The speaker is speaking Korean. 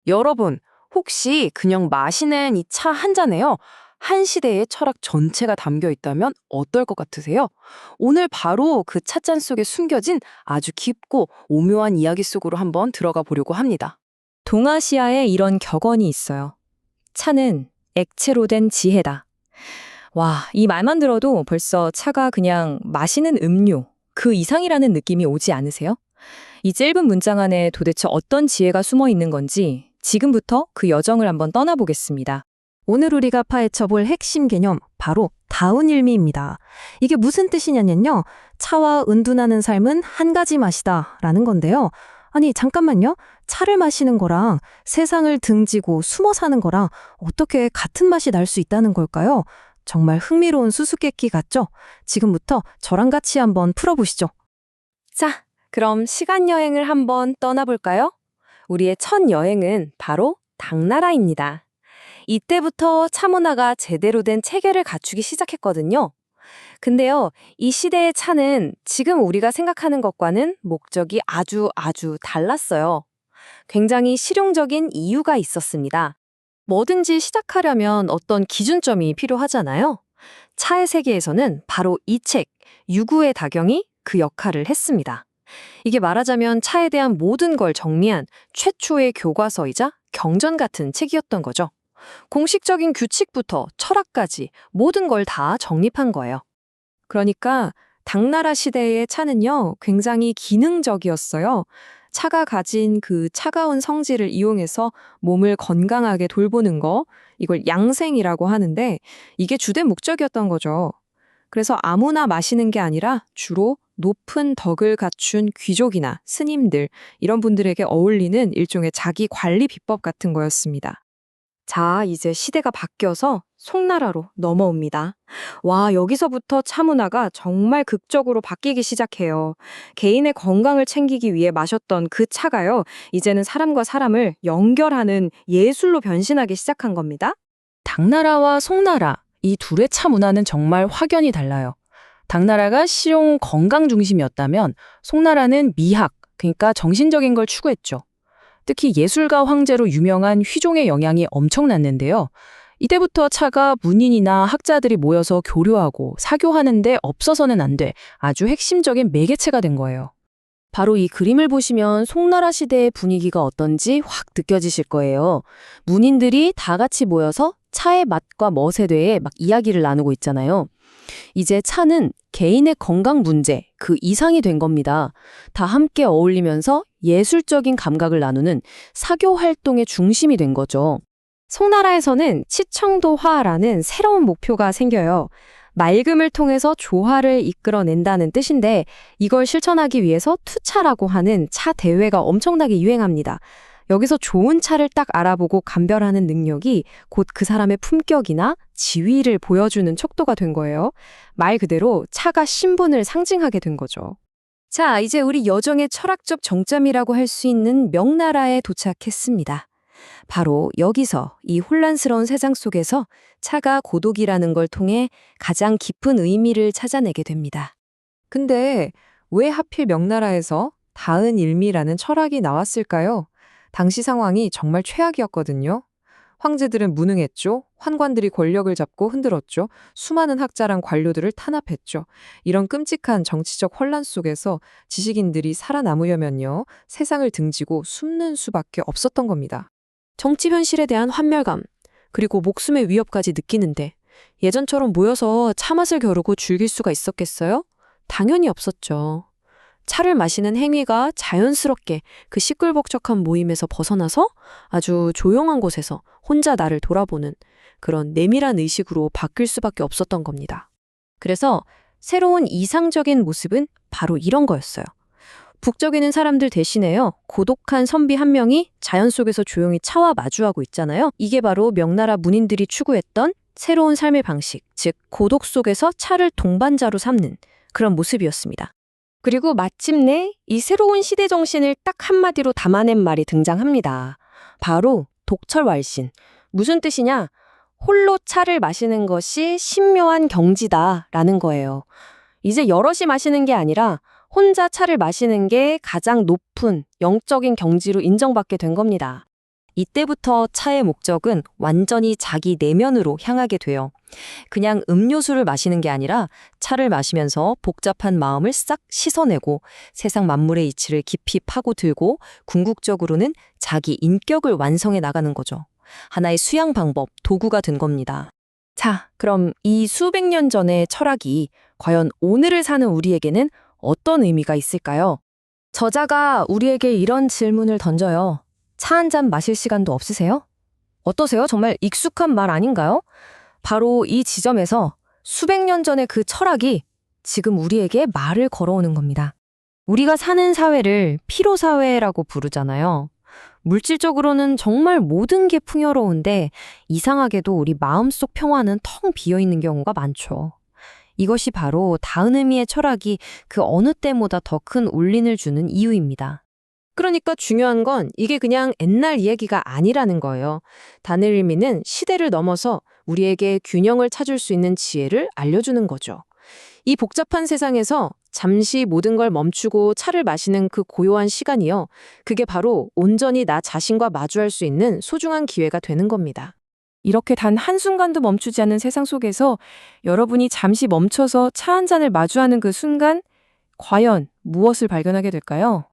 여러분, 혹시 그냥 마시는 이 차 한 잔에요, 한 시대의 철학 전체가 담겨 있다면 어떨 것 같으세요? 오늘 바로 그 찻잔 속에 숨겨진 아주 깊고 오묘한 이야기 속으로 한번 들어가 보려고 합니다. 동아시아에 이런 격언이 있어요. 차는 액체로 된 지혜다. 와, 이 말만 들어도 벌써 차가 그냥 마시는 음료, 그 이상이라는 느낌이 오지 않으세요? 이 짧은 문장 안에 도대체 어떤 지혜가 숨어 있는 건지 지금부터 그 여정을 한번 떠나보겠습니다. 오늘 우리가 파헤쳐볼 핵심 개념, 바로 다운일미입니다. 이게 무슨 뜻이냐면요. 차와 은둔하는 삶은 한 가지 맛이다 라는 건데요. 아니, 잠깐만요. 차를 마시는 거랑 세상을 등지고 숨어 사는 거랑 어떻게 같은 맛이 날 수 있다는 걸까요? 정말 흥미로운 수수께끼 같죠? 지금부터 저랑 같이 한번 풀어보시죠. 자, 그럼 시간 여행을 한번 떠나볼까요? 우리의 첫 여행은 바로 당나라입니다. 이때부터 차 문화가 제대로 된 체계를 갖추기 시작했거든요. 근데요, 이 시대의 차는 지금 우리가 생각하는 것과는 목적이 아주 달랐어요. 굉장히 실용적인 이유가 있었습니다. 뭐든지 시작하려면 어떤 기준점이 필요하잖아요. 차의 세계에서는 바로 이 책, 유구의 다경이 그 역할을 했습니다. 이게 말하자면 차에 대한 모든 걸 정리한 최초의 교과서이자 경전 같은 책이었던 거죠. 공식적인 규칙부터 철학까지 모든 걸 다 정립한 거예요. 그러니까 당나라 시대의 차는요, 굉장히 기능적이었어요. 차가 가진 그 차가운 성질을 이용해서 몸을 건강하게 돌보는 거, 이걸 양생이라고 하는데 이게 주된 목적이었던 거죠. 그래서 아무나 마시는 게 아니라 주로 높은 덕을 갖춘 귀족이나 스님들, 이런 분들에게 어울리는 일종의 자기 관리 비법 같은 거였습니다. 자, 이제 시대가 바뀌어서 송나라로 넘어옵니다. 와, 여기서부터 차 문화가 정말 극적으로 바뀌기 시작해요. 개인의 건강을 챙기기 위해 마셨던 그 차가요, 이제는 사람과 사람을 연결하는 예술로 변신하기 시작한 겁니다. 당나라와 송나라, 이 둘의 차 문화는 정말 확연히 달라요. 당나라가 실용 건강 중심이었다면 송나라는 미학, 그러니까 정신적인 걸 추구했죠. 특히 예술가 황제로 유명한 휘종의 영향이 엄청났는데요. 이때부터 차가 문인이나 학자들이 모여서 교류하고 사교하는데 없어서는 안 돼 아주 핵심적인 매개체가 된 거예요. 바로 이 그림을 보시면 송나라 시대의 분위기가 어떤지 확 느껴지실 거예요. 문인들이 다 같이 모여서 차의 맛과 멋에 대해 막 이야기를 나누고 있잖아요. 이제 차는 개인의 건강 문제, 그 이상이 된 겁니다. 다 함께 어울리면서 예술적인 감각을 나누는 사교 활동의 중심이 된 거죠. 송나라에서는 치청도화라는 새로운 목표가 생겨요. 맑음을 통해서 조화를 이끌어낸다는 뜻인데 이걸 실천하기 위해서 투차라고 하는 차 대회가 엄청나게 유행합니다. 여기서 좋은 차를 딱 알아보고 감별하는 능력이 곧 그 사람의 품격이나 지위를 보여주는 척도가 된 거예요. 말 그대로 차가 신분을 상징하게 된 거죠. 자, 이제 우리 여정의 철학적 정점이라고 할 수 있는 명나라에 도착했습니다. 바로 여기서 이 혼란스러운 세상 속에서 차가 고독이라는 걸 통해 가장 깊은 의미를 찾아내게 됩니다. 근데 왜 하필 명나라에서 다은일미라는 철학이 나왔을까요? 당시 상황이 정말 최악이었거든요. 황제들은 무능했죠. 환관들이 권력을 잡고 흔들었죠. 수많은 학자랑 관료들을 탄압했죠. 이런 끔찍한 정치적 혼란 속에서 지식인들이 살아남으려면요, 세상을 등지고 숨는 수밖에 없었던 겁니다. 정치 현실에 대한 환멸감, 그리고 목숨의 위협까지 느끼는데 예전처럼 모여서 차 맛을 겨루고 즐길 수가 있었겠어요? 당연히 없었죠. 차를 마시는 행위가 자연스럽게 그 시끌벅적한 모임에서 벗어나서 아주 조용한 곳에서 혼자 나를 돌아보는 그런 내밀한 의식으로 바뀔 수밖에 없었던 겁니다. 그래서 새로운 이상적인 모습은 바로 이런 거였어요. 북적이는 사람들 대신에요, 고독한 선비 한 명이 자연 속에서 조용히 차와 마주하고 있잖아요. 이게 바로 명나라 문인들이 추구했던 새로운 삶의 방식, 즉 고독 속에서 차를 동반자로 삼는 그런 모습이었습니다. 그리고 마침내 이 새로운 시대 정신을 딱 한마디로 담아낸 말이 등장합니다. 바로 독철왈신. 무슨 뜻이냐? 홀로 차를 마시는 것이 신묘한 경지다라는 거예요. 이제 여럿이 마시는 게 아니라 혼자 차를 마시는 게 가장 높은 영적인 경지로 인정받게 된 겁니다. 이때부터 차의 목적은 완전히 자기 내면으로 향하게 돼요. 그냥 음료수를 마시는 게 아니라 차를 마시면서 복잡한 마음을 싹 씻어내고 세상 만물의 이치를 깊이 파고들고 궁극적으로는 자기 인격을 완성해 나가는 거죠. 하나의 수양 방법, 도구가 된 겁니다. 자, 그럼 이 수백 년 전의 철학이 과연 오늘을 사는 우리에게는 어떤 의미가 있을까요? 저자가 우리에게 이런 질문을 던져요. 차 한 잔 마실 시간도 없으세요? 어떠세요? 정말 익숙한 말 아닌가요? 바로 이 지점에서 수백 년 전의 그 철학이 지금 우리에게 말을 걸어오는 겁니다. 우리가 사는 사회를 피로사회라고 부르잖아요. 물질적으로는 정말 모든 게 풍요로운데 이상하게도 우리 마음속 평화는 텅 비어있는 경우가 많죠. 이것이 바로 다은 의미의 철학이 그 어느 때보다 더 큰 울림을 주는 이유입니다. 그러니까 중요한 건 이게 그냥 옛날 이야기가 아니라는 거예요. 다른 의미는 시대를 넘어서 우리에게 균형을 찾을 수 있는 지혜를 알려주는 거죠. 이 복잡한 세상에서 잠시 모든 걸 멈추고 차를 마시는 그 고요한 시간이요. 그게 바로 온전히 나 자신과 마주할 수 있는 소중한 기회가 되는 겁니다. 이렇게 단 한순간도 멈추지 않는 세상 속에서 여러분이 잠시 멈춰서 차 한 잔을 마주하는 그 순간, 과연 무엇을 발견하게 될까요?